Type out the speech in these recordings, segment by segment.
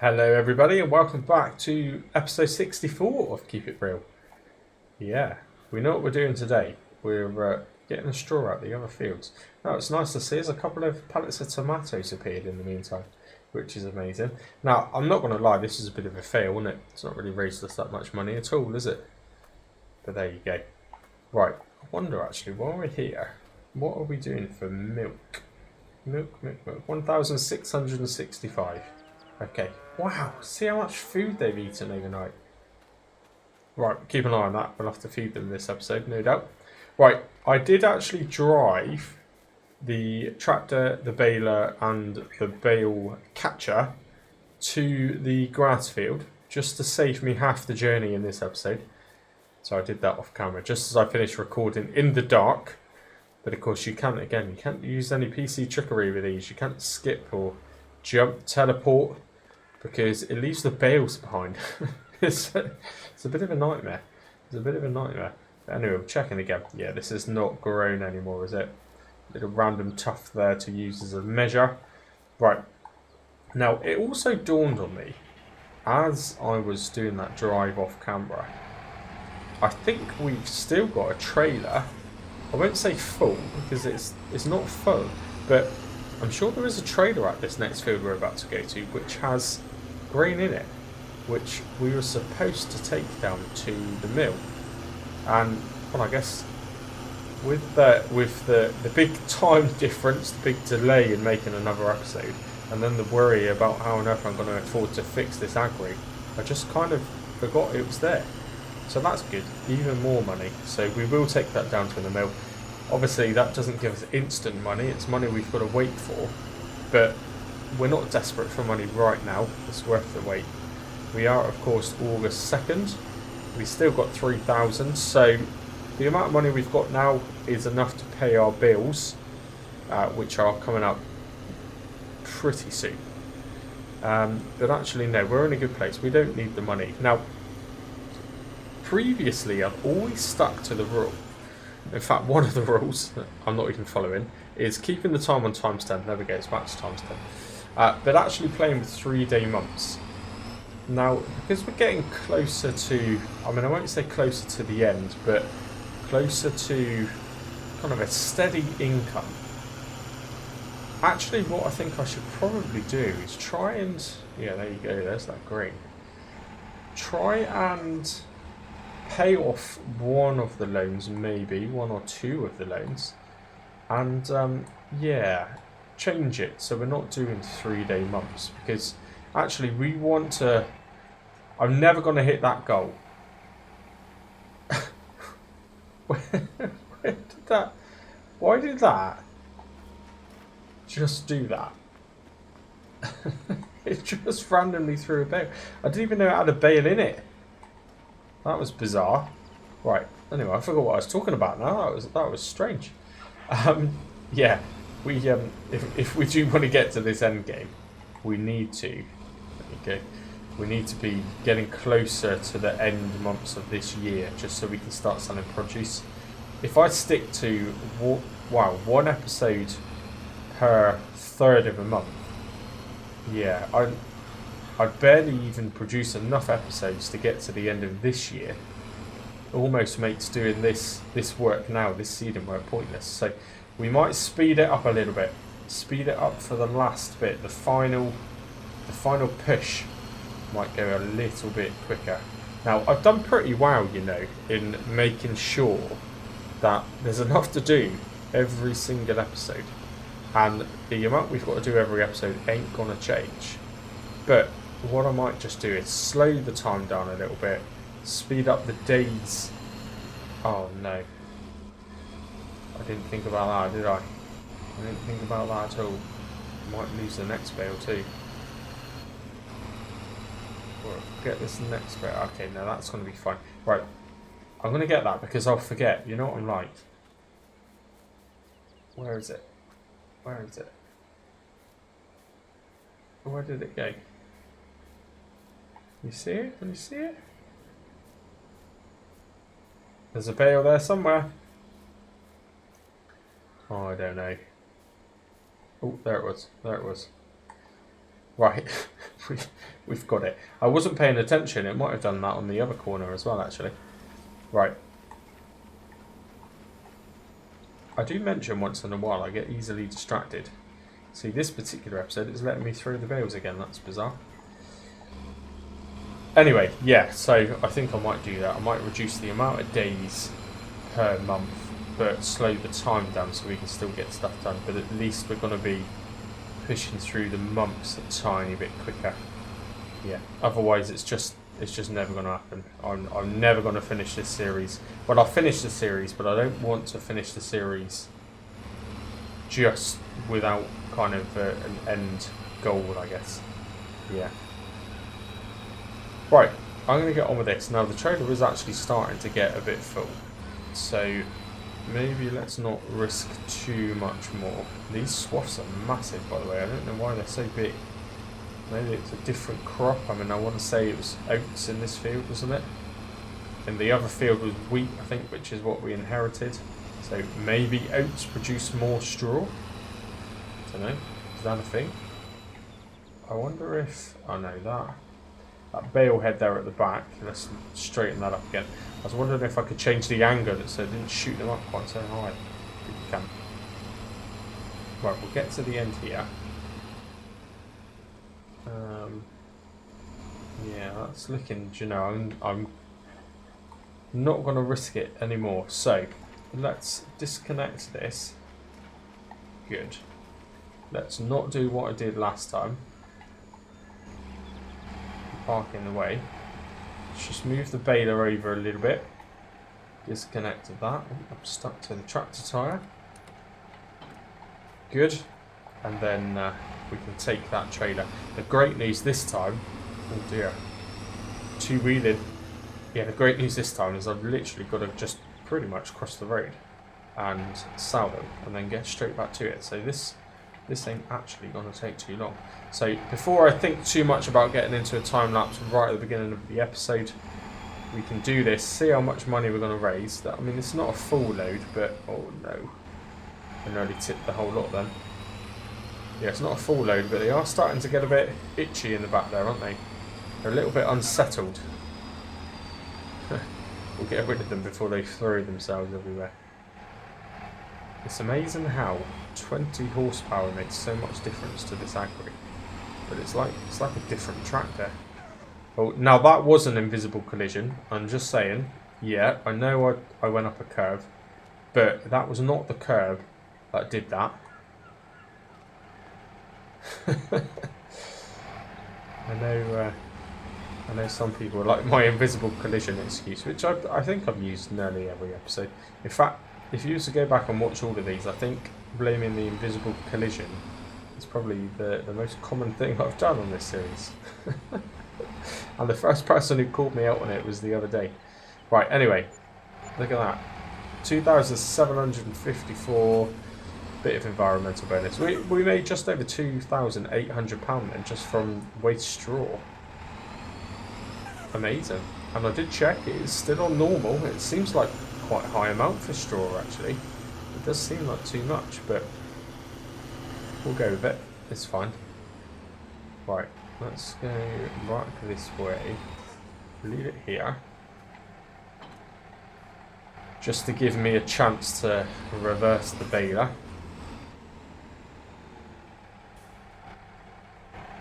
Hello, everybody, and welcome back to episode 64 of Keep It Real. Yeah, we know what we're doing today. We're getting the straw out the other fields. Now, it's nice to see there's a couple of pallets of tomatoes appeared in the meantime, which is amazing. Now, I'm not going to lie, this is a bit of a fail, isn't it? It's not really raised us that much money at all, is it? But there you go. Right, I wonder actually, while we're here, what are we doing for milk? Milk. 1,665. Okay. Wow, see how much food they've eaten overnight. Right, keep an eye on that. We'll have to feed them this episode, no doubt. Right, I did actually drive the tractor, the baler, and the bale catcher to the grass field just to save me half the journey in this episode. So I did that off camera just as I finished recording in the dark. But of course, you can't use any PC trickery with these. You can't skip or jump, teleport, because it leaves the bales behind. it's a bit of a nightmare. It's a bit of a nightmare. But anyway, I'm checking again. Yeah, this is not grown anymore, is it? Little random tuft there to use as a measure. Right. Now, it also dawned on me, as I was doing that drive off camera, I think we've still got a trailer. I won't say full, because it's not full, but I'm sure there is a trailer at this next field we're about to go to, which has grain in it, which we were supposed to take down to the mill. And well, I guess with the big time difference, the big delay in making another episode, and then the worry about how on earth I'm going to afford to fix this Agri, I just kind of forgot it was there. So that's good, even more money. So we will take that down to the mill. Obviously that doesn't give us instant money, it's money we've got to wait for, but we're not desperate for money right now, it's worth the wait. We are of course August 2nd, we've still got 3,000, so the amount of money we've got now is enough to pay our bills, which are coming up pretty soon. But actually no, we're in a good place, we don't need the money. Now, previously I've always stuck to the rule. In fact, one of the rules that I'm not even following is keeping the time on timestamp. There we go, it's back to timestamp. But actually playing with 3-day months. Now, because we're getting closer to, I mean, I won't say closer to the end, but closer to kind of a steady income. Actually, what I think I should probably do is try and, yeah, there you go, there's that green. Try and pay off one of the loans, maybe one or two of the loans, and yeah, change it so we're not doing 3-day months, because actually we want to, I'm never going to hit that goal. Where did that, why did that just do that? It just randomly threw a bale. I didn't even know it had a bale in it. That was bizarre. Right. Anyway, I forgot what I was talking about now. That was strange. Yeah, we if we do want to get to this end game, we need to. Okay, we need to be getting closer to the end months of this year, just so we can start selling produce. If I stick to one episode per third of a month, yeah, I'd barely even produce enough episodes to get to the end of this year. Almost makes doing this work now, this seeding work, pointless. So we might speed it up a little bit. Speed it up for the last bit. The final push might go a little bit quicker. Now, I've done pretty well, you know, in making sure that there's enough to do every single episode. And the amount we've got to do every episode ain't going to change. But what I might just do is slow the time down a little bit, speed up the days. Oh no, I didn't think about that, did I? I didn't think about that at all. Might lose the next bale too. Well, get this next bale. Okay, no, that's going to be fine. Right, I'm going to get that because I'll forget. You know what I'm like. Where is it? Where is it? Where did it go? You see it? Can you see it? There's a bale there somewhere. Oh, I don't know. Oh, there it was. There it was. Right. We've got it. I wasn't paying attention. It might have done that on the other corner as well, actually. Right. I do mention once in a while I get easily distracted. See, this particular episode is letting me throw the bales again. That's bizarre. Anyway, yeah, so I think I might do that. I might reduce the amount of days per month, but slow the time down so we can still get stuff done. But at least we're going to be pushing through the months a tiny bit quicker. Yeah, otherwise it's just never going to happen. I'm never going to finish this series. Well, I'll finish the series, but I don't want to finish the series just without kind of an end goal, I guess. Yeah. Right, I'm going to get on with this. Now, the trailer is actually starting to get a bit full, so maybe let's not risk too much more. These swaths are massive, by the way. I don't know why they're so big. Maybe it's a different crop. I mean, I want to say it was oats in this field, wasn't it? And the other field was wheat, I think, which is what we inherited. So maybe oats produce more straw? I don't know. Is that a thing? I wonder if... Oh no, that bale head there at the back. Let's straighten that up again. I was wondering if I could change the angle so it didn't shoot them up quite so high. We can. Right, we'll get to the end here. Yeah, that's looking, you know, I'm not going to risk it anymore. So, let's disconnect this. Good. Let's not do what I did last time. Park in the way. Let's just move the baler over a little bit. Disconnected that. I'm stuck to the tractor tyre. Good. And then we can take that trailer. The great news this time... Oh dear. Two-wheeling. Yeah, the great news this time is I've literally got to just pretty much cross the road and sow them and then get straight back to it. So this ain't actually going to take too long. So before I think too much about getting into a time lapse right at the beginning of the episode, we can do this, see how much money we're going to raise. I mean, it's not a full load, but oh no. I nearly tipped the whole lot then. Yeah, it's not a full load, but they are starting to get a bit itchy in the back there, aren't they? They're a little bit unsettled. We'll get rid of them before they throw themselves everywhere. It's amazing how 20 horsepower makes so much difference to this Agri. But it's like a different tractor. Oh, now that was an invisible collision. I'm just saying. Yeah, I know I went up a curve, but that was not the curve that did that. I know some people like my invisible collision excuse, which I think I've used nearly every episode. In fact, if you used to go back and watch all of these, I think blaming the invisible collision is probably the most common thing I've done on this series. And the first person who called me out on it was the other day. Right, anyway, look at that. 2,754 bit of environmental bonus. We made just over £2,800 then just from waste straw. Amazing. And I did check, it is still on normal. It seems like quite a high amount for straw actually. It does seem like too much, but we'll go with it. It's fine. Right, let's go right this way. Leave it here. Just to give me a chance to reverse the baler.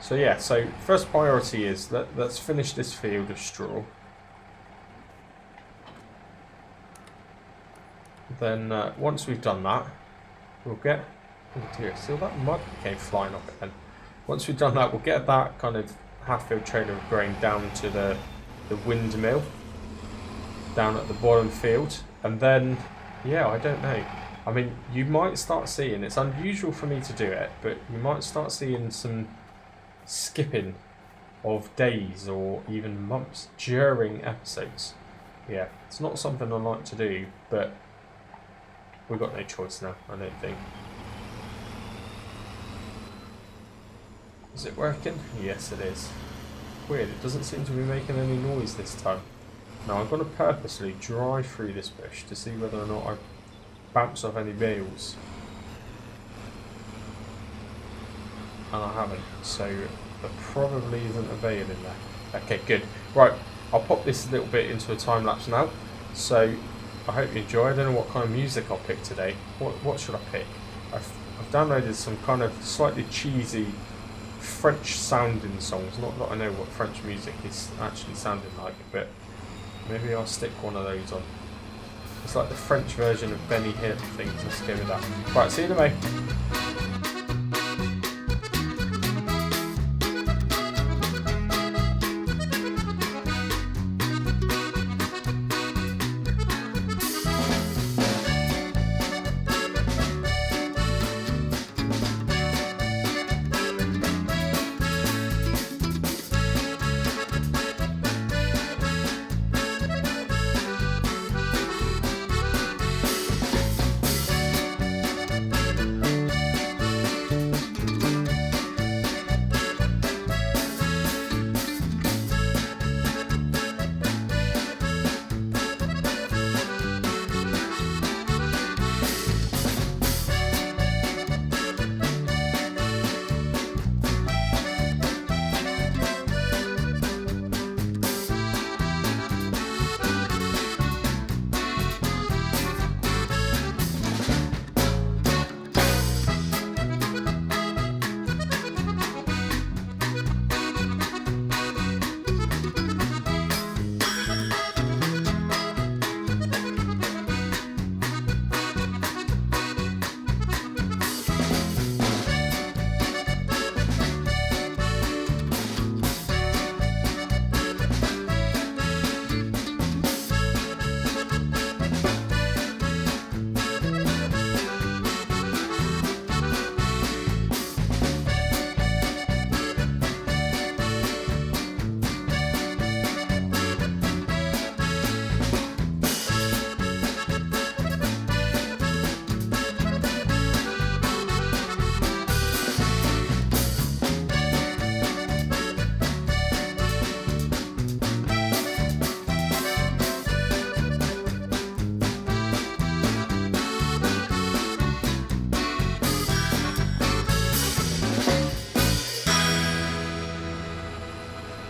So yeah, so first priority is let's finish this field of straw. Then once we've done that, we'll get... Oh dear, still that mud came flying off it then. Once we've done that, we'll get that kind of half-filled trailer of grain down to the windmill, down at the bottom field. And then, yeah, I don't know. I mean, you might start seeing, it's unusual for me to do it, but you might start seeing some skipping of days or even months during episodes. Yeah, it's not something I like to do, but we've got no choice now, I don't think. Is it working? Yes, it is. Weird, it doesn't seem to be making any noise this time. Now, I'm going to purposely drive through this bush to see whether or not I bounce off any bales. And I haven't, so There probably isn't a bale in there. Okay, good. Right, I'll pop this a little bit into a time lapse now. So I hope you enjoy. I don't know what kind of music I'll pick today. What should I pick? I've downloaded some kind of slightly cheesy French sounding songs. Not that I know what French music is actually sounding like, but maybe I'll stick one of those on. It's like the French version of Benny Hill things. Let's go with that. Right, see you in a minute.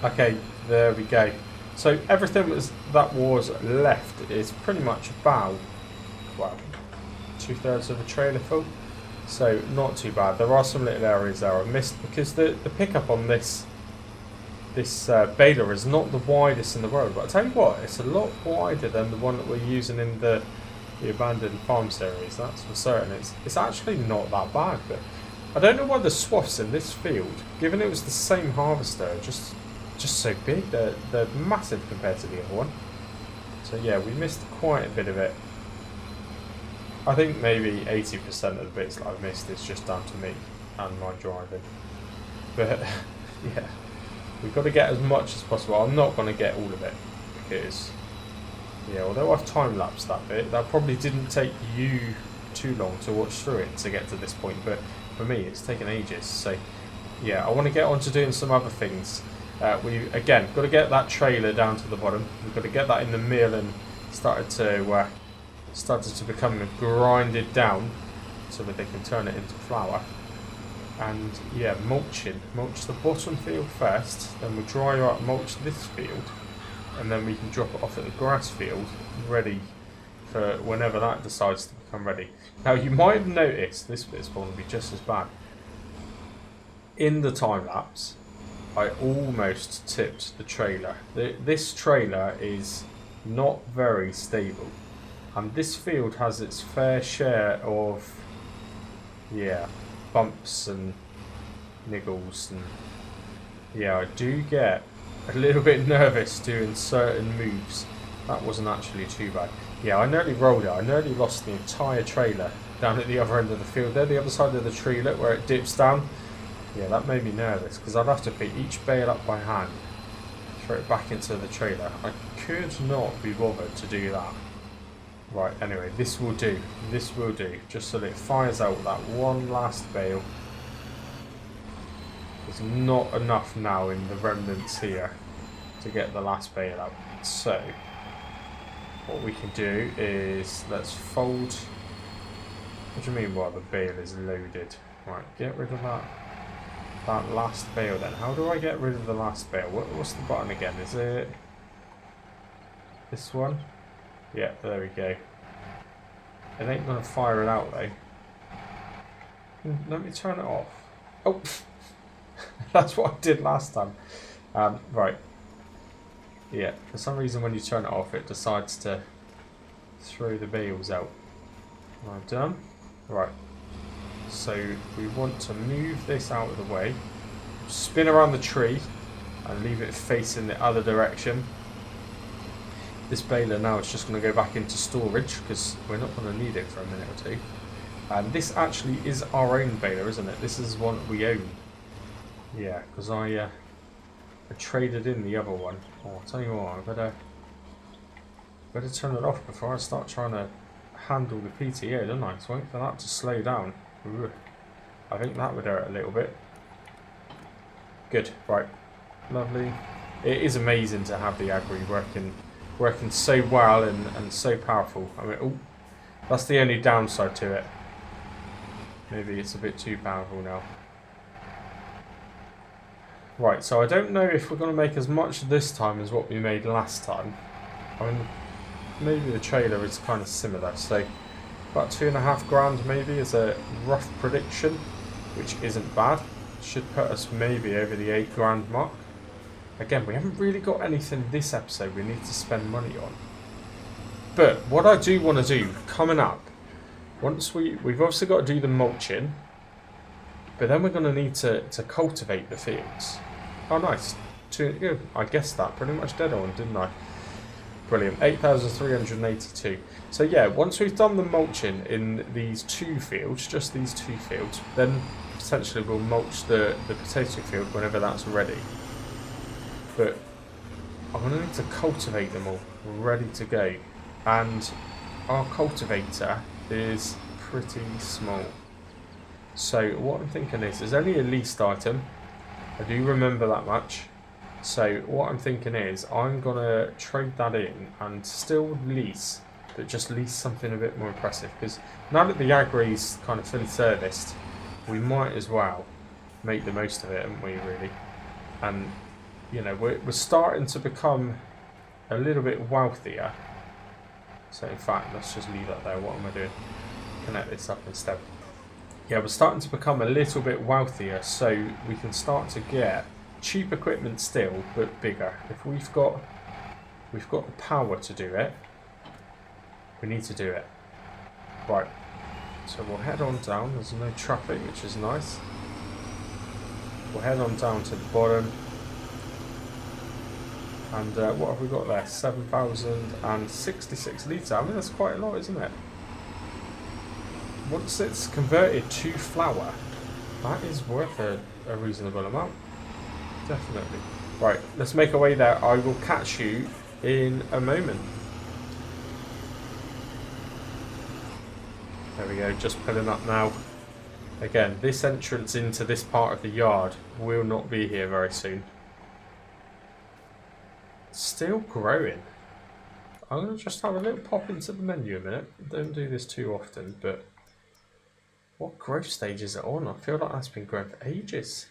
Okay, there we go. So everything that was left is pretty much about, well, 2/3 of a trailer full. So not too bad. There are some little areas there I missed because the pickup on this baler is not the widest in the world. But I tell you what, it's a lot wider than the one that we're using in the abandoned farm series. That's for certain. It's actually not that bad. But I don't know why the swaths in this field, given it was the same harvester, just so big. They're massive compared to the other one. So yeah, we missed quite a bit of it. I think maybe 80% of the bits that I've missed is just down to me and my driving. But yeah, we've got to get as much as possible. I'm not going to get all of it because, yeah, although I've time-lapsed that bit, that probably didn't take you too long to watch through it to get to this point. But for me, it's taken ages. So yeah, I want to get on to doing some other things. We again got to get that trailer down to the bottom. We've got to get that in the mill and started to become grinded down so that they can turn it into flour. And yeah, mulch the bottom field first, then we'll dry out, mulch this field, and then we can drop it off at the grass field ready for whenever that decides to become ready. Now you might have noticed this bit's going to be just as bad. In the time lapse, I almost tipped the trailer. This trailer is not very stable. And this field has its fair share of, yeah, bumps and niggles. And yeah, I do get a little bit nervous doing certain moves. That wasn't actually too bad. Yeah, I nearly rolled it. I nearly lost the entire trailer down at the other end of the field. There, the other side of the tree, look where it dips down. Yeah, that made me nervous because I'd have to pick each bale up by hand, throw it back into the trailer. I could not be bothered to do that. Right, anyway, this will do. This will do. Just so that it fires out that one last bale. There's not enough now in the remnants here to get the last bale out. So, what we can do is, let's fold. What do you mean while the bale is loaded? Right, get rid of that. that last bale then. How do I get rid of the last bale? What's the button again? Is it this one? Yeah, there we go. It ain't gonna fire it out though. Let me turn it off. Oh, that's what I did last time. Right. Yeah, for some reason when you turn it off, it decides to throw the bales out. Am I done? Right. So we want to move this out of the way, spin around the tree, and leave it facing the other direction. This baler now is just going to go back into storage because we're not going to need it for a minute or two. And this actually is our own baler, isn't it? This is one we own. Yeah, because I traded in the other one. Oh, I'll tell you what, I better turn it off before I start trying to handle the PTO, don't I? So wait for that to slow down. Ooh, I think that would hurt a little bit. Good, right, lovely. It is amazing to have the Agri working so well and so powerful. I mean, oh, that's the only downside to it. Maybe it's a bit too powerful now. Right, so I don't know if we're going to make as much this time as what we made last time. I mean, maybe the trailer is kind of similar, so about 2.5 grand maybe is a rough prediction, which isn't bad. Should put us maybe over the 8 grand mark. Again, we haven't really got anything this episode we need to spend money on. But what I do want to do coming up, once we've obviously got to do the mulching, but then we're going to need to cultivate the fields. Oh, nice. I guessed that pretty much dead on, didn't I? Brilliant. 8,382. So yeah, once we've done the mulching in these 2 fields, just these 2 fields, then potentially we'll mulch the potato field whenever that's ready. But I'm going to need to cultivate them all, ready to go. And our cultivator is pretty small. So what I'm thinking is, there's only a leased item. I do remember that much. So what I'm thinking is, I'm going to trade that in and still lease, but just lease something a bit more impressive. Because now that the Agri's kind of fully serviced, we might as well make the most of it, haven't we, really? And, you know, we're starting to become a little bit wealthier. So in fact, let's just leave that there. What am I doing? Connect this up instead. Yeah, we're starting to become a little bit wealthier, so we can start to get cheap equipment still, but bigger. If we've got the power to do it, we need to do it. Right. So we'll head on down. There's no traffic, which is nice. We'll head on down to the bottom. And what have we got there? 7,066 litres. I mean, that's quite a lot, isn't it? Once it's converted to flour, that is worth a reasonable amount. Definitely. Right, let's make our way there. I will catch you in a moment. There we go, just pulling up now. Again, this entrance into this part of the yard will not be here very soon. Still growing. I'm going to just have a little pop into the menu a minute. Don't do this too often, but what growth stage is it on? I feel like that's been growing for ages.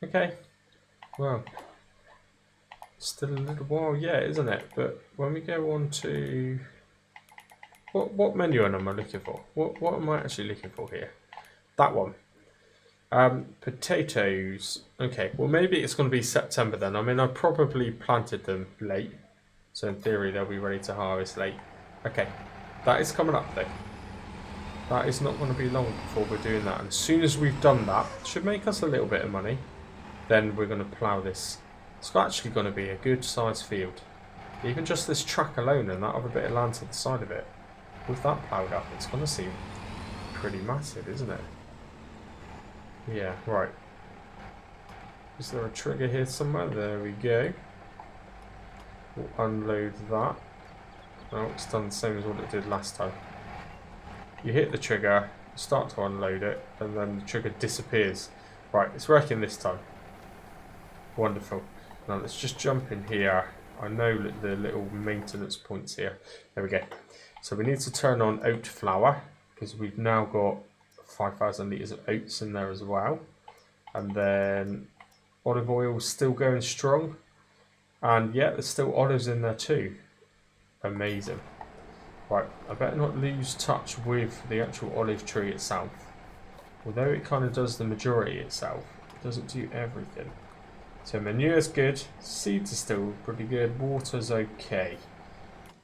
Okay. Well, still a little while yet, isn't it? But when we go on to... What menu am I looking for? What am I actually looking for here? That one. Potatoes. Okay, well maybe it's going to be September then. I mean, I probably planted them late. So in theory, they'll be ready to harvest late. Okay, that is coming up though. That is not going to be long before we're doing that. And as soon as we've done that, should make us a little bit of money. Then we're going to plough this. It's actually going to be a good sized field. Even just this track alone and that other bit of land to the side of it. With that ploughed up, it's going to seem pretty massive, isn't it? Yeah, right. Is there a trigger here somewhere? There we go. We'll unload that. Oh, it's done the same as what it did last time. You hit the trigger, start to unload it, and then the trigger disappears. Right, it's working this time. Wonderful. Now let's just jump in here. I know the little maintenance points here. There we go. So we need to turn on oat flour, because we've now got 5,000 litres of oats in there as well. And then olive oil still going strong. And yeah, there's still olives in there too. Amazing. Right, I better not lose touch with the actual olive tree itself. Although it kind of does the majority itself, it doesn't do everything. So manure's good, seeds are still pretty good, water's okay.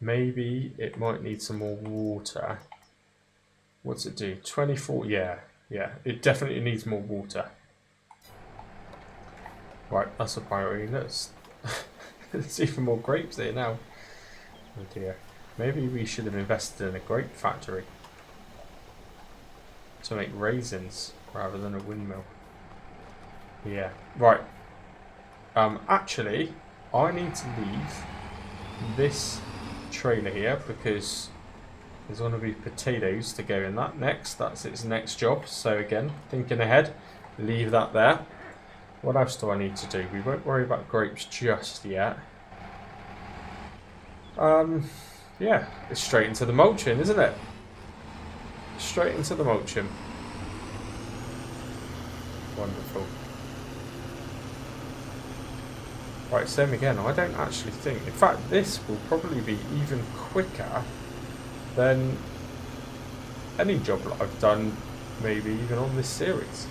Maybe it might need some more water. What's it do? 24, yeah, it definitely needs more water. Right, that's a priority. There's even more grapes there now. Oh dear. Maybe we should have invested in a grape factory to make raisins rather than a windmill. Yeah, right. Actually, I need to leave this trailer here because there's going to be potatoes to go in that next. That's its next job. So again, thinking ahead, leave that there. What else do I need to do? We won't worry about grapes just yet. Yeah, it's straight into the mulching, isn't it? Straight into the mulching. Wonderful. Right, same again. I don't actually think... In fact, this will probably be even quicker than any job that I've done, maybe even on this series.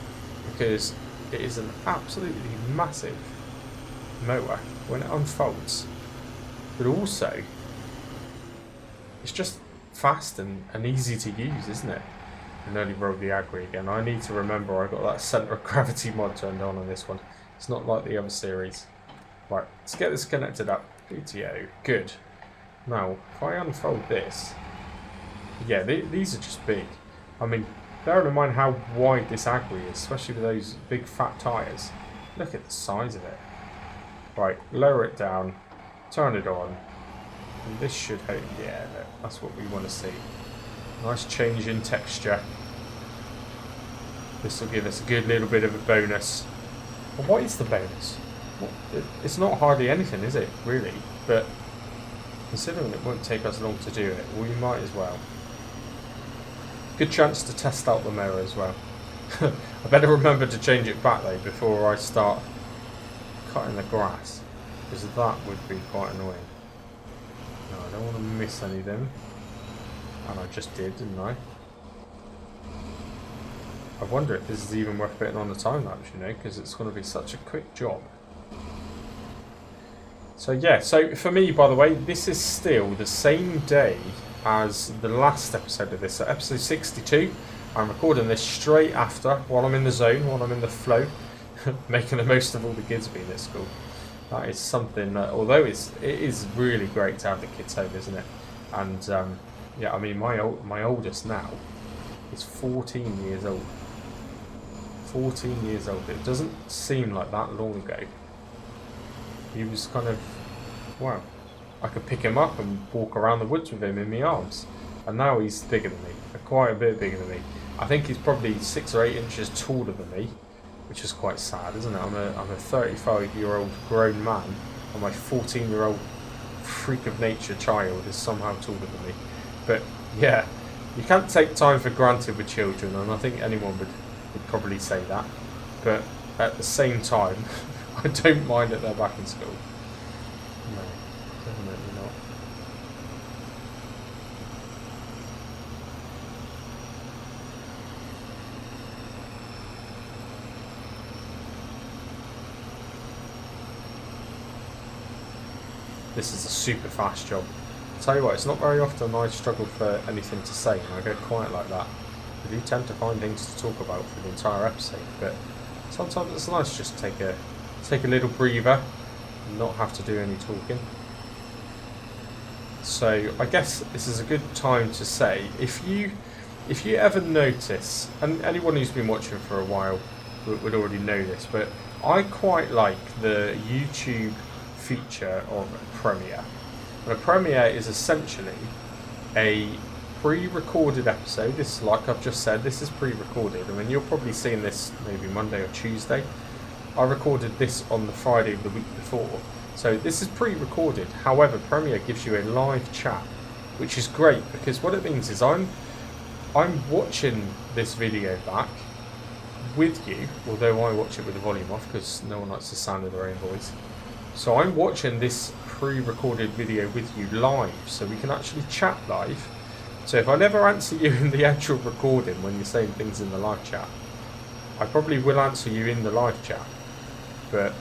Because it is an absolutely massive mower when it unfolds. But also, it's just fast and easy to use, isn't it? I nearly rolled the Agri again. I need to remember I got that centre of gravity mod turned on this one. It's not like the other series. Right, let's get this connected up. PTO, good. Now, if I unfold this, yeah, these are just big. I mean, bearing in mind how wide this Agri is, especially with those big fat tyres. Look at the size of it. Right, lower it down, turn it on, and this should hope, yeah, that's what we want to see. Nice change in texture. This will give us a good little bit of a bonus. Well, what is the bonus? Well, it's not hardly anything, is it, really? But considering it won't take us long to do it, we might as well. Good chance to test out the mower as well. I better remember to change it back though before I start cutting the grass, because that would be quite annoying. No, I don't want to miss any of them. And I just did, didn't I? I wonder if this is even worth putting on the time lapse, you know, because it's going to be such a quick job. So yeah, so for me, by the way, this is still the same day as the last episode of this, so episode 62. I'm recording this straight after, while I'm in the zone, while I'm in the flow, making the most of all the kids being at school. That is something that, although it is really great to have the kids home, isn't it? And yeah, I mean, my oldest now is 14 years old. 14 years old. It doesn't seem like that long ago. He was kind of, wow, I could pick him up and walk around the woods with him in my arms. And now he's bigger than me, quite a bit bigger than me. I think he's probably 6 or 8 inches taller than me, which is quite sad, isn't it? I'm a 35-year-old grown man, and my 14-year-old freak of nature child is somehow taller than me. But yeah, you can't take time for granted with children, and I think anyone would probably say that. But at the same time, I don't mind that they're back in school. No, definitely not. This is a super fast job. I'll tell you what, it's not very often I struggle for anything to say and I go quiet like that. I do tend to find things to talk about for the entire episode, but sometimes it's nice just to take a little breather and not have to do any talking. So I guess this is a good time to say, if you ever notice, and anyone who's been watching for a while would already know this, but I quite like the YouTube feature of Premiere. And a Premiere is essentially a pre-recorded episode. This is, like I've just said, this is pre-recorded. I mean, you're probably seeing this maybe Monday or Tuesday. I recorded this on the Friday of the week before. So this is pre-recorded. However, Premiere gives you a live chat, which is great because what it means is I'm watching this video back with you, although I watch it with the volume off because no one likes the sound of their own voice. So I'm watching this pre-recorded video with you live, so we can actually chat live. So if I never answer you in the actual recording when you're saying things in the live chat, I probably will answer you in the live chat, but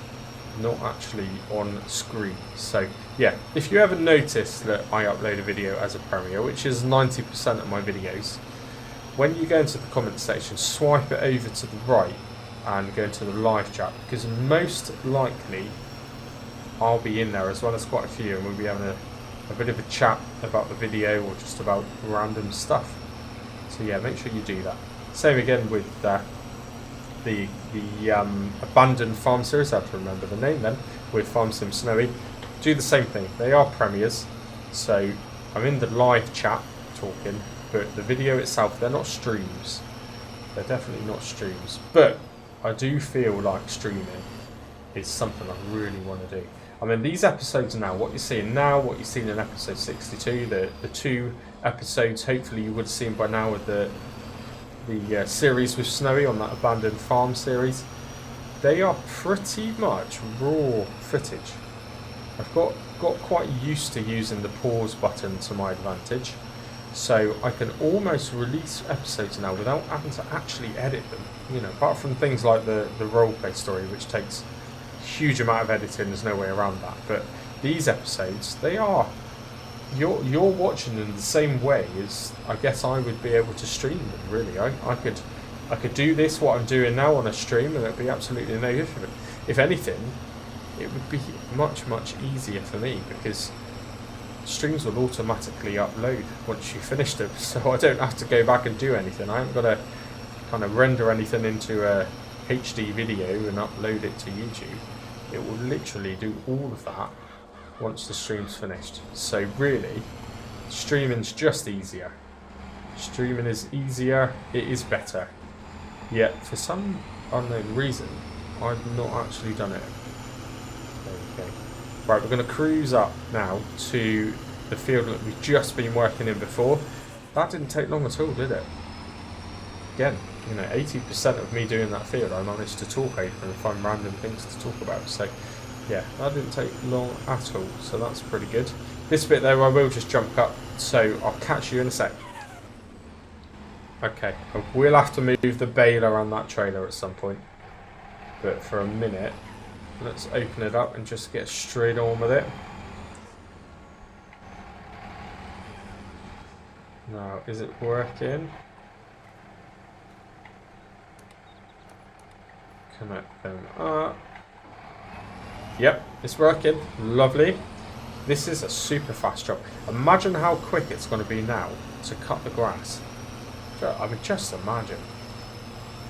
not actually on screen. So yeah, if you ever notice that I upload a video as a premiere, which is 90% of my videos, when you go into the comment section, swipe it over to the right and go into the live chat, because most likely I'll be in there as well as quite a few, and we'll be having a bit of a chat about the video or just about random stuff. So yeah, make sure you do that. Same again with the abandoned farm series. I have to remember the name then, with Farm Sim Snowy. Do the same thing. They are premieres, so I'm in the live chat talking, but the video itself, they're not streams. They're definitely not streams, but I do feel like streaming is something I really want to do. I mean, these episodes now, what you're seeing now, what you've seen in episode 62, the 2 episodes hopefully you would have seen by now with the series with Snowy on that abandoned farm series, they are pretty much raw footage. I've got quite used to using the pause button to my advantage, so I can almost release episodes now without having to actually edit them. You know, apart from things like the roleplay story, which takes huge amount of editing, there's no way around that. But these episodes, you're watching them the same way as I guess I would be able to stream them. Really, I could do this, what I'm doing now, on a stream, and it'd be absolutely no different. If anything, it would be much easier for me, because streams will automatically upload once you finish them, so I don't have to go back and do anything. I haven't got to kind of render anything into a HD video and upload it to YouTube. It will literally do all of that once the stream's finished. So really, streaming's just easier. Streaming is easier, it is better. Yet for some unknown reason, I've not actually done it. There we go. Right, we're going to cruise up now to the field that we've just been working in before. That didn't take long at all, did it? Again, you know, 80% of me doing that field, I managed to talk over and find random things to talk about. So, yeah, that didn't take long at all. So that's pretty good. This bit though, I will just jump up. So I'll catch you in a sec. Okay, I will have to move the baler and that trailer at some point. But for a minute, let's open it up and just get straight on with it. Now, is it working? Connect them up. Yep, it's working. Lovely. This is a super fast job. Imagine how quick it's going to be now to cut the grass. I mean, just imagine.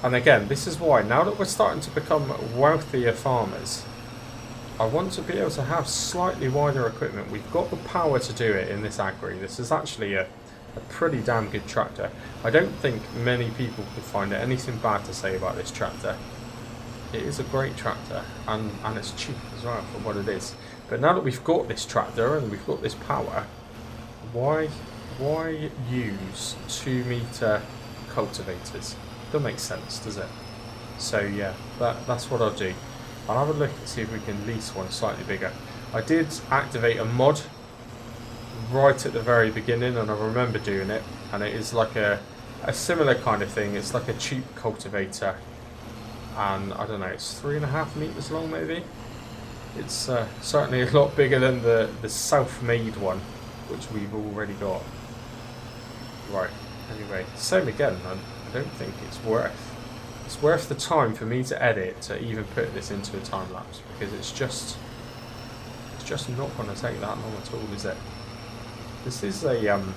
And again, this is why, now that we're starting to become wealthier farmers, I want to be able to have slightly wider equipment. We've got the power to do it in this Agri. This is actually a pretty damn good tractor. I don't think many people could find anything bad to say about this tractor. It is a great tractor, and it's cheap as well for what it is. But now that we've got this tractor and we've got this power, why use 2-meter cultivators? Doesn't make sense, does it? So yeah, that's what I'll do. I'll have a look and see if we can lease one slightly bigger. I did activate a mod right at the very beginning, and I remember doing it, and it is like a similar kind of thing. It's like a cheap cultivator, and I don't know, it's 3.5 meters long maybe. It's certainly a lot bigger than the self-made one, which we've already got. Right, anyway, same again, I don't think it's worth the time for me to edit to even put this into a time lapse, because it's just not going to take that long at all, is it? This is an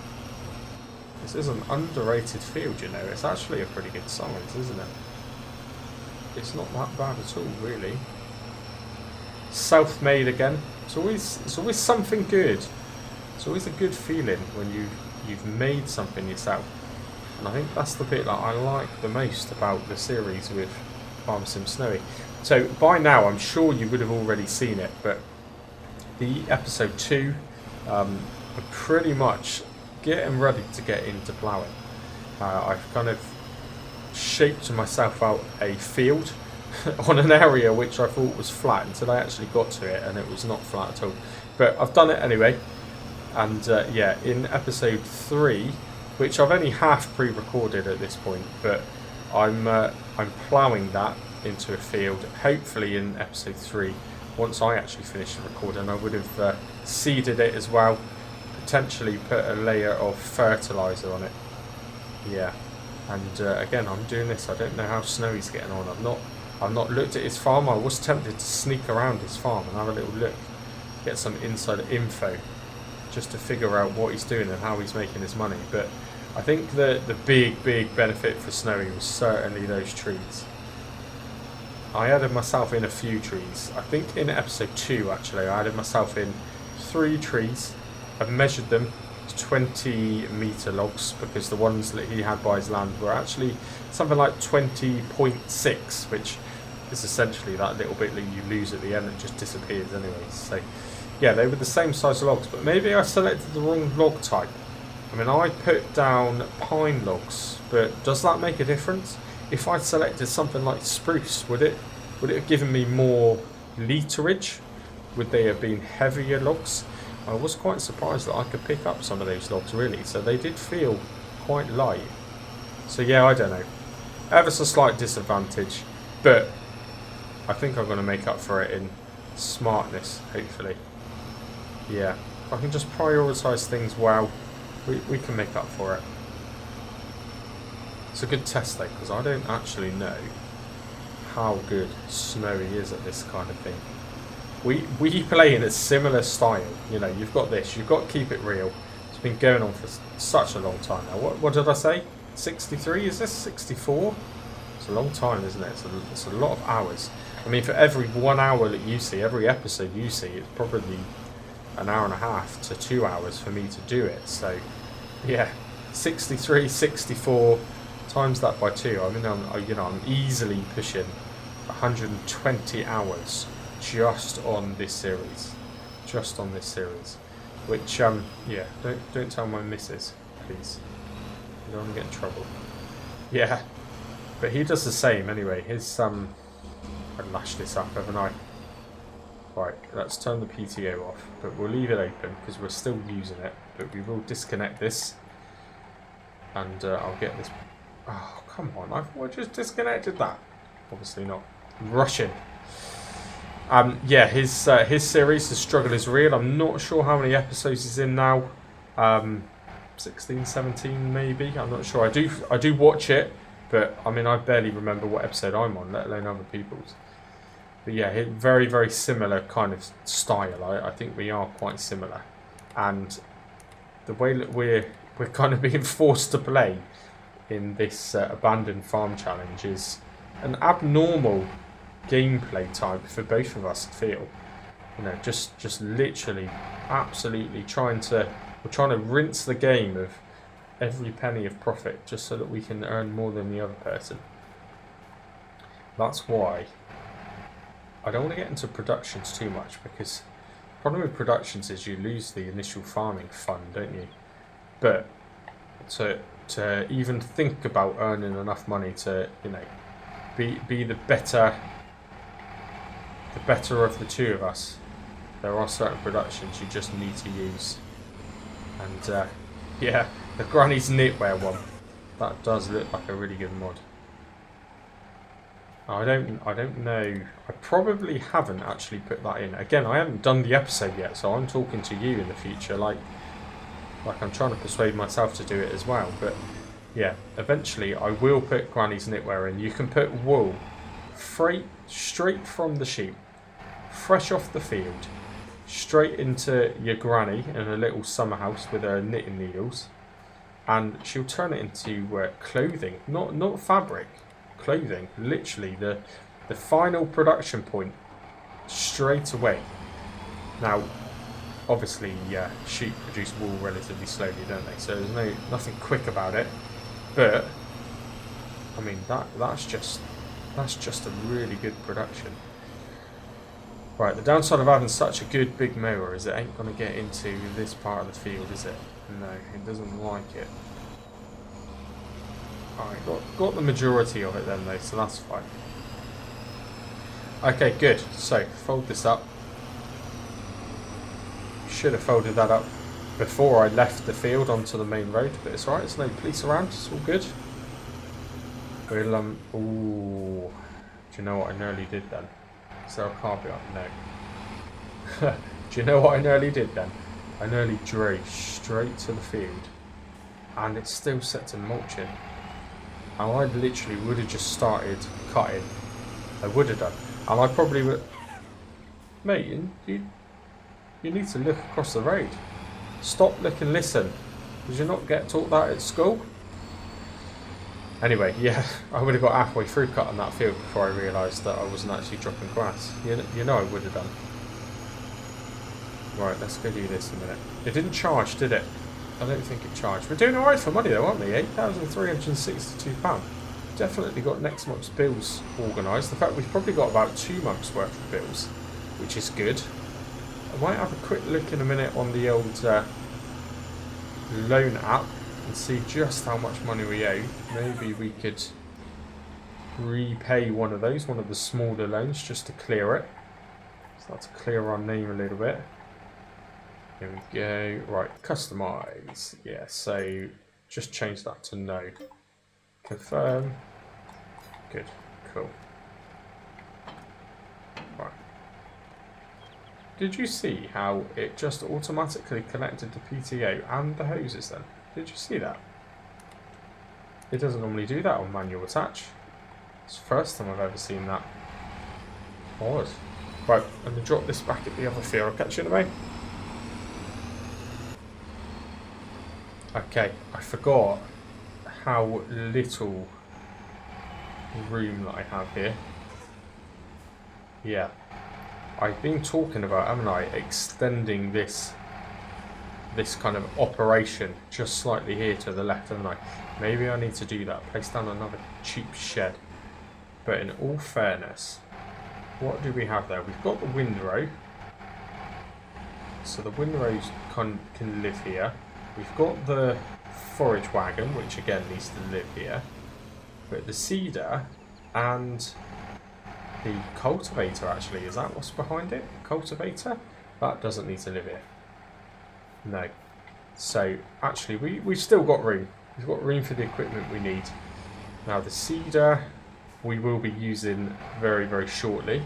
underrated field, you know. It's actually a pretty good size, isn't it? It's not that bad at all, really. Self-made again. It's always something good. It's always a good feeling when you've made something yourself. And I think that's the bit that I like the most about the series with Farm Sim Snowy. So by now, I'm sure you would have already seen it, but the episode 2, I'm pretty much getting ready to get into ploughing. I've kind of shaped myself out a field on an area which I thought was flat until I actually got to it, and it was not flat at all. But I've done it anyway. And yeah, in episode 3, which I've only half pre-recorded at this point, but I'm ploughing that into a field. Hopefully in episode 3, once I actually finish the recording, I would have seeded it as well. Potentially put a layer of fertiliser on it. Yeah, and again, I'm doing this. I don't know how Snowy's getting on. I've not looked at his farm. I was tempted to sneak around his farm and have a little look, get some inside info, just to figure out what he's doing and how he's making his money. But I think the big benefit for Snowy was certainly those trees. I added myself in a few trees. I think in episode 2 actually I added myself in 3 trees. I've measured them to 20 metre logs, because the ones that he had by his land were actually something like 20.6, which is essentially that little bit that you lose at the end that just disappears anyway. So yeah, they were the same size logs, but maybe I selected the wrong log type. I mean, I put down pine logs, but does that make a difference? If I selected something like spruce, would it have given me more literage? Would they have been heavier logs? I was quite surprised that I could pick up some of those logs, really, so they did feel quite light. So yeah, I don't know. Ever so slight disadvantage, but I think I'm going to make up for it in smartness, hopefully. Yeah, if I can just prioritise things well, we can make up for it. It's a good test though, because I don't actually know how good Snowy is at this kind of thing. We play in a similar style. You know, you've got this, you've got Keep It Real. It's been going on for such a long time now. What did I say? 63? Is this 64? It's a long time, isn't it? It's a lot of hours. I mean, for every 1 hour that you see, every episode you see, it's probably an hour and a half to 2 hours for me to do it. So yeah, 63, 64 times that by 2. I mean, I'm easily pushing 120 hours just on this series, which yeah, don't tell my missus, please. You don't want to get in trouble. Yeah, but he does the same anyway. His I lashed this up, haven't I? Right, let's turn the PTO off, but we'll leave it open because we're still using it. But we will disconnect this, and I'll get this. Oh, come on! I just disconnected that. Obviously not. Rushing. Yeah, his series, The Struggle Is Real. I'm not sure how many episodes he's in now. 16, 17 maybe. I'm not sure. I do watch it, but I mean I barely remember what episode I'm on, let alone other people's. But yeah, very, very similar kind of style. I think we are quite similar. And the way that we're kind of being forced to play in this abandoned farm challenge is an abnormal gameplay type for both of us, I feel. You know, just literally absolutely trying to rinse the game of every penny of profit just so that we can earn more than the other person. That's why I don't want to get into productions too much, because the problem with productions is you lose the initial farming fund, don't you? But to even think about earning enough money to, you know, be the better of the two of us, there are certain productions you just need to use. And yeah, the Granny's Knitwear one, that does look like a really good mod. I don't know. I probably haven't actually put that in. Again, I haven't done the episode yet, so I'm talking to you in the future, like I'm trying to persuade myself to do it as well. But yeah, eventually I will put Granny's Knitwear in. You can put wool straight from the sheep, fresh off the field, straight into your granny in a little summer house with her knitting needles, and she'll turn it into clothing, not fabric. Clothing, literally the final production point straight away. Now obviously sheep produce wool relatively slowly, don't they, so there's nothing quick about it, but I mean that's just a really good production. Right, the downside of having such a good big mower is it ain't going to get into this part of the field, is it? No, it doesn't like it. Alright, got the majority of it then though, so that's fine. Okay, good. So, fold this up. Should have folded that up before I left the field onto the main road, but it's alright, there's no police around, it's all good. We'll, ooh. Do you know what I nearly did then? Is there a car behind? No. Do you know what I nearly did then? I nearly drove straight to the field, and it's still set to mulching. And I literally would have just started cutting. I would have done. And I probably would... Mate, you need to look across the road. Stop, look and listen. Did you not get taught that at school? Anyway, yeah, I would have got halfway through cutting that field before I realised that I wasn't actually dropping grass. You know I would have done. Right, let's go do this in a minute. It didn't charge, did it? I don't think it charged. We're doing alright for money though, aren't we? £8,362. Definitely got next month's bills organised. In fact, we've probably got about 2 months worth of bills, which is good. I might have a quick look in a minute on the old loan app and see just how much money we owe. Maybe we could repay one of those, one of the smaller loans, just to clear it. Start to clear our name a little bit. Here we go. Right, customise. Yeah, so just change that to no. Confirm. Good. Cool. Right. Did you see how it just automatically connected the PTO and the hoses then? Did you see that? It doesn't normally do that on manual attach. It's the first time I've ever seen that. Odd. Right, I'm going to drop this back at the other field. I'll catch you in a minute. Okay, I forgot how little room that I have here. Yeah, I've been talking about, haven't I, extending this kind of operation just slightly here to the left, haven't I? Maybe I need to do that, place down another cheap shed. But in all fairness, what do we have there? We've got the windrow. So the windrow can live here. We've got the forage wagon, which again needs to live here. But the seeder and the cultivator, actually, is that what's behind it? Cultivator? That doesn't need to live here. No. So, actually, we've still got room. We've got room for the equipment we need. Now, the seeder we will be using very, very shortly.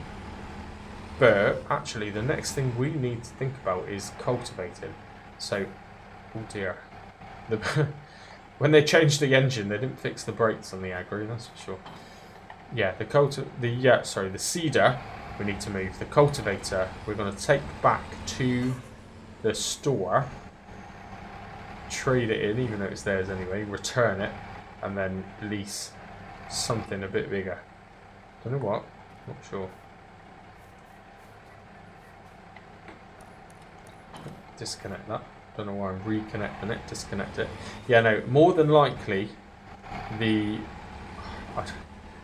But, actually, the next thing we need to think about is cultivating. So, oh dear. When they changed the engine, they didn't fix the brakes on the Agri, that's for sure. Yeah, the seeder we need to move. The cultivator we're going to take back to the store, trade it in, even though it's theirs anyway, return it, and then lease something a bit bigger. Don't know what, not sure. Disconnect that. Don't know why I'm reconnecting it. Disconnect it. Yeah, no, more than likely, I'm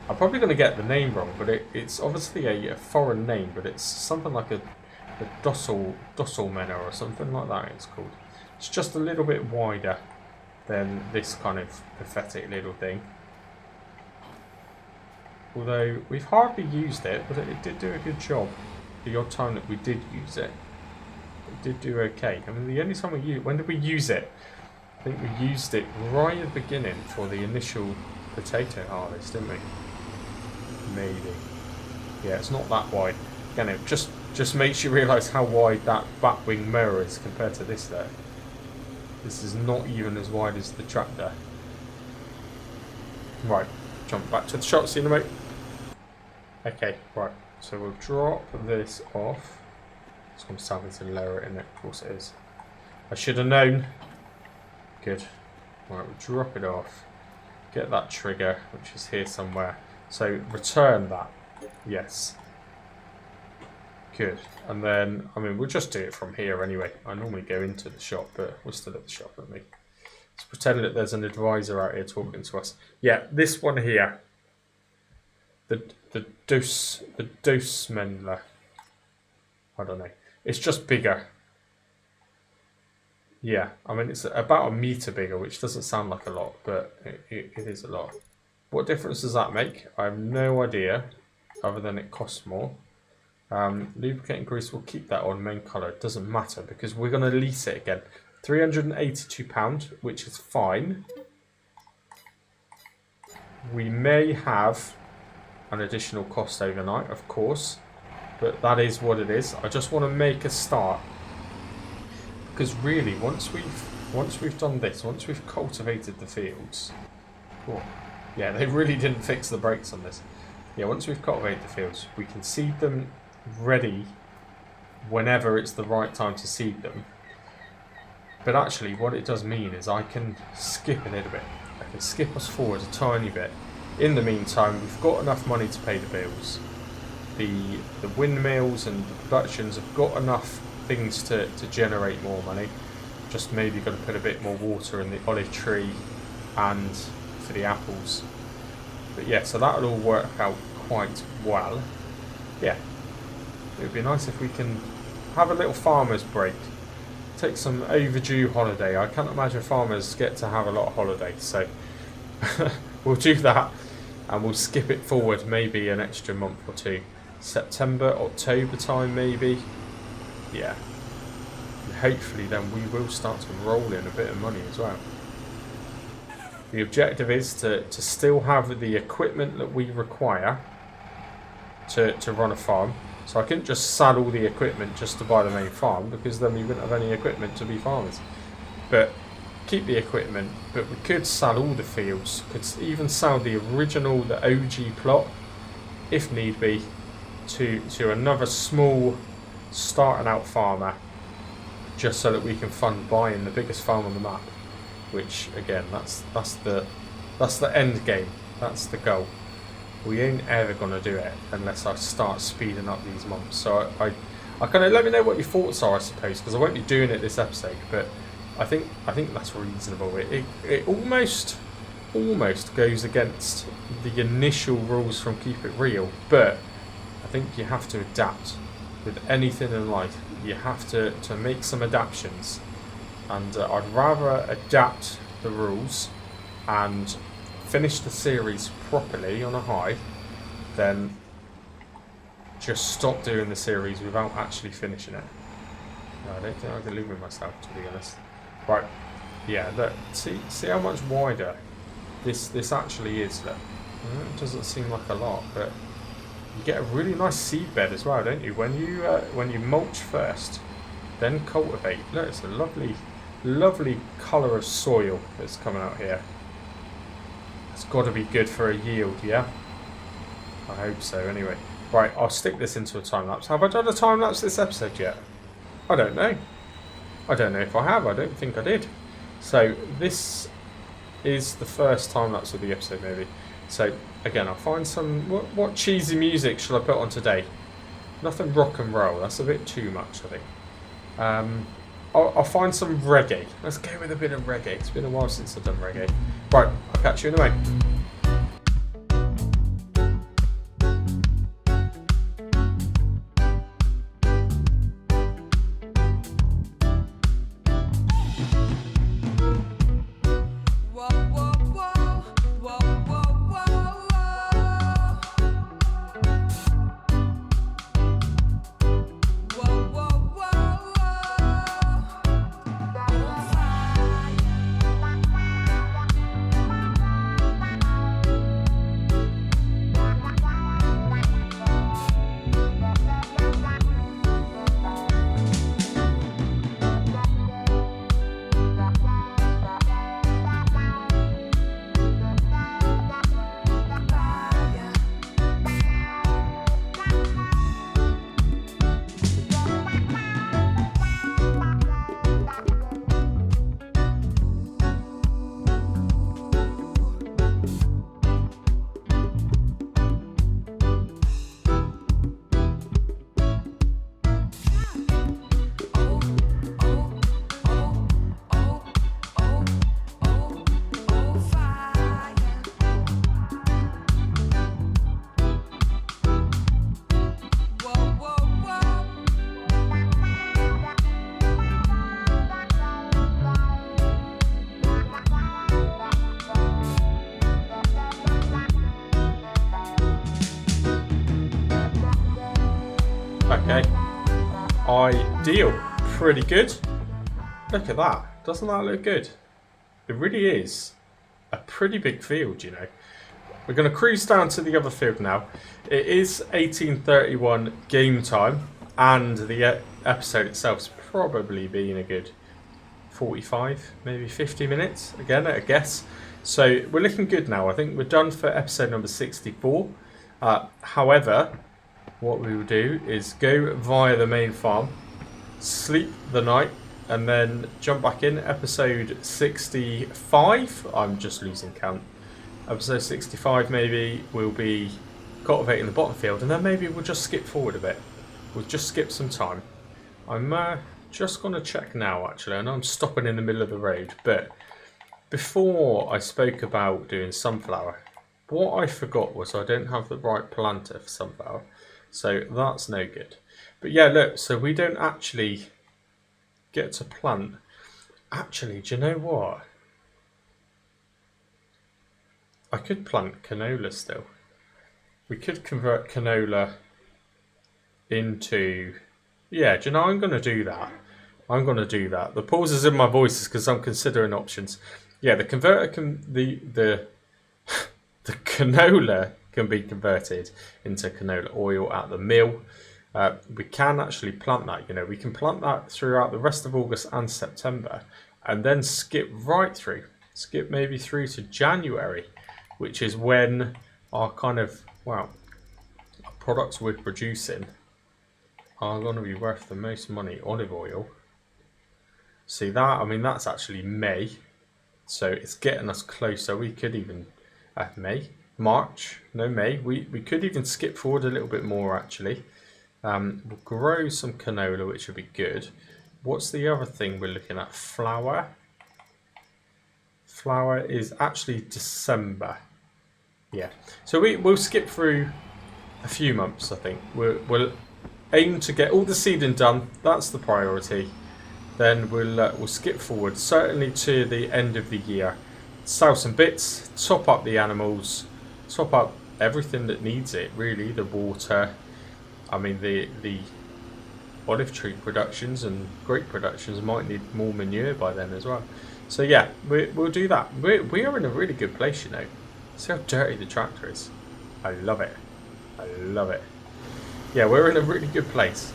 probably going to get the name wrong, but it's obviously a foreign name, but it's something like a Dosselmänner or something like that it's called. It's just a little bit wider than this kind of pathetic little thing. Although, we've hardly used it, but it did do a good job. The odd time that we did use it. It did do okay. I mean, the only time we used... When did we use it? I think we used it right at the beginning for the initial potato harvest, didn't we? Maybe. Yeah, it's not that wide. Again, it just makes you realise how wide that batwing mower is compared to this there. This is not even as wide as the tractor. Right, jump back to the shot, see you in a minute. Okay, right, so we'll drop this off. It's going to tell me to lower it in it, of course it is. I should have known. Good. Right, we'll drop it off. Get that trigger, which is here somewhere. So, return that. Yes. Good. And then, I mean, we'll just do it from here anyway. I normally go into the shop, but we're still at the shop, aren't we? Let's pretend that there's an advisor out here talking to us. Yeah, this one here. The Dosmendler. I don't know. It's just bigger. Yeah, I mean, it's about a metre bigger, which doesn't sound like a lot, but it is a lot. What difference does that make? I have no idea, other than it costs more. Lubricating grease, we'll keep that on main colour. It doesn't matter because we're going to lease it again. £382, which is fine. We may have an additional cost overnight, of course, but that is what it is. I just want to make a start because really, once we've done this, once we've cultivated the fields, oh, yeah, they really didn't fix the brakes on this. Yeah, once we've cultivated the fields, we can seed them ready whenever it's the right time to seed them. But actually, what it does mean is I can skip a little bit. I can skip us forward a tiny bit. In the meantime, we've got enough money to pay the bills. The windmills and the productions have got enough things to generate more money. Just maybe got to put a bit more water in the olive tree and for the apples. But yeah, so that'll all work out quite well. Yeah, it would be nice if we can have a little farmer's break. Take some overdue holiday. I can't imagine farmers get to have a lot of holidays, so we'll do that and we'll skip it forward maybe an extra month or two. September, October time maybe. Yeah. And hopefully then we will start to roll in a bit of money as well. The objective is to still have the equipment that we require to run a farm. So I couldn't just sell all the equipment just to buy the main farm, because then we wouldn't have any equipment to be farmers. But keep the equipment, but we could sell all the fields, could even sell the original, the OG plot, if need be, to another small starting out farmer, just so that we can fund buying the biggest farm on the map. Which again, that's the end game, that's the goal. We ain't ever gonna do it unless I start speeding up these months. So I kind of let me know what your thoughts are, I suppose, because I won't be doing it this episode, but I think that's reasonable. It almost goes against the initial rules from Keep It Real, but I think you have to adapt with anything in life. You have to make some adaptations, and I'd rather adapt the rules and finish the series properly on a high than just stop doing the series without actually finishing it. No, I don't think I can live with myself, to be honest. Right, yeah, look, see how much wider this actually is. Look, it doesn't seem like a lot, but you get a really nice seed bed as well, don't you? When you mulch first, then cultivate. Look, it's a lovely colour of soil that's coming out here. It's got to be good for a yield, yeah? I hope so, anyway. Right, I'll stick this into a time-lapse. Have I done a time-lapse this episode yet? I don't know. I don't know if I have. I don't think I did. So, this is the first time-lapse of the episode, maybe. So, again, I'll find some... What cheesy music shall I put on today? Nothing rock and roll. That's a bit too much, I think. I'll find some reggae. Let's go with a bit of reggae. It's been a while since I've done reggae. Right, I'll catch you in a moment. Okay. Ideal. Pretty good. Look at that. Doesn't that look good? It really is a pretty big field, you know. We're going to cruise down to the other field now. It is 18:31 game time, and the episode itself's probably been a good 45, maybe 50 minutes, again at a guess. So we're looking good now. I think we're done for episode number 64. However, what we will do is go via the main farm, sleep the night, and then jump back in. Episode 65, I'm just losing count. Episode 65 maybe will be cultivating the bottom field, and then maybe we'll just skip forward a bit. We'll just skip some time. I'm just going to check now, actually. I know I'm stopping in the middle of the road, but before I spoke about doing sunflower, what I forgot was I don't have the right planter for sunflower, so that's no good. But yeah, look, so we don't actually get to plant. Actually, do you know what? I could plant canola still. We could convert canola into... Yeah, do you know, I'm going to do that. I'm going to do that. The pauses in my voice is because I'm considering options. Yeah, the converter can... The canola can be converted into canola oil at the mill. We can actually plant that, you know. We can plant that throughout the rest of August and September, and then skip right through. Skip maybe through to January, which is when our kind of, well, our products we're producing are going to be worth the most money. Olive oil. See that? I mean, that's actually May. So it's getting us closer. We could even, March, no May. We could even skip forward a little bit more, actually. We'll grow some canola, which would be good. What's the other thing we're looking at? Flour. Flour is actually December. Yeah, so we'll skip through a few months, I think. We'll aim to get all the seeding done. That's the priority. Then we'll skip forward, certainly to the end of the year. Sell some bits, top up the animals, top up everything that needs it, really. The water, I mean, the olive tree productions and grape productions might need more manure by then as well. So yeah, we'll do that. We are in a really good place, you know. See how dirty the tractor is. I love it. I love it. Yeah, we're in a really good place.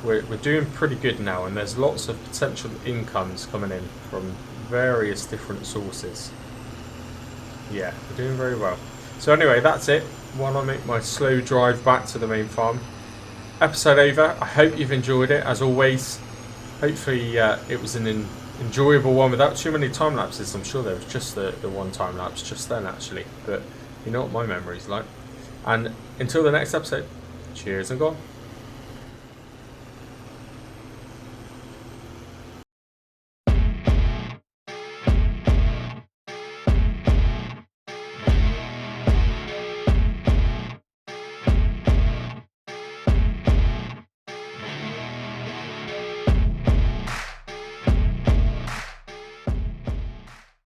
We're doing pretty good now, and there's lots of potential incomes coming in from various different sources. Yeah, we're doing very well. So anyway, that's it. While I make my slow drive back to the main farm. Episode over. I hope you've enjoyed it, as always. Hopefully it was an enjoyable one without too many time lapses. I'm sure there was just the one time lapse just then, actually, but you know what my memory's like. And until the next episode, cheers and go on.